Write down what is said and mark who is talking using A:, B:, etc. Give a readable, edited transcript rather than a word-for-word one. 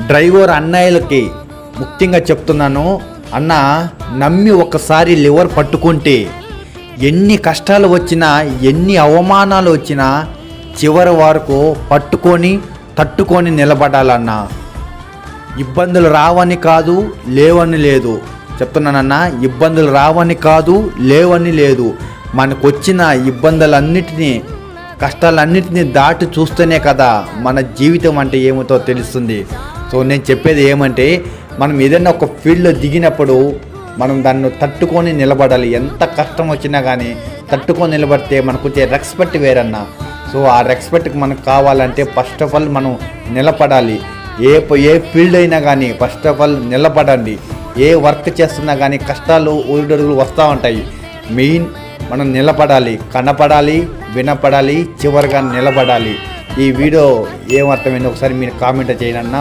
A: Driver అన్నయ్యలకి ముఖ్యంగా చెప్తున్నాను, అన్న నమ్మి ఒకసారి లివర్ పట్టుకుంటే ఎన్ని కష్టాలు వచ్చినా ఎన్ని అవమానాలు వచ్చినా చివరి వరకు పట్టుకొని తట్టుకొని నిలబడాలన్న. ఇబ్బందులు రావని కాదు, లేవని లేదు. చెప్తున్నానన్నా, ఇబ్బందులు రావని కాదు, లేవని లేదు. మనకు వచ్చిన ఇబ్బందులన్నిటినీ కష్టాలన్నిటినీ దాటి చూస్తేనే కదా మన జీవితం అంటే ఏమిటో తెలుస్తుంది. సో నేను చెప్పేది ఏమంటే, మనం ఏదైనా ఒక ఫీల్డ్లో దిగినప్పుడు మనం దాన్ని తట్టుకొని నిలబడాలి. ఎంత కష్టం వచ్చినా కానీ తట్టుకొని నిలబడితే మనకు వచ్చే రెస్పెక్ట్ వేరన్నా. సో ఆ రెస్పెక్ట్కి మనకు కావాలంటే ఫస్ట్ ఆఫ్ ఆల్ మనం నిలబడాలి. ఏ ఫీల్డ్ అయినా కానీ ఫస్ట్ ఆఫ్ ఆల్ నిలబడండి. ఏ వర్క్ చేస్తున్నా కానీ కష్టాలు ఒడిదుడుకులు వస్తూ ఉంటాయి. మెయిన్ మనం నిలబడాలి, కనపడాలి, వినపడాలి, చివరిగా నిలబడాలి. ఈ వీడియో ఏమర్థమైంది ఒకసారి మీరు కామెంట్ చేయండి అన్న.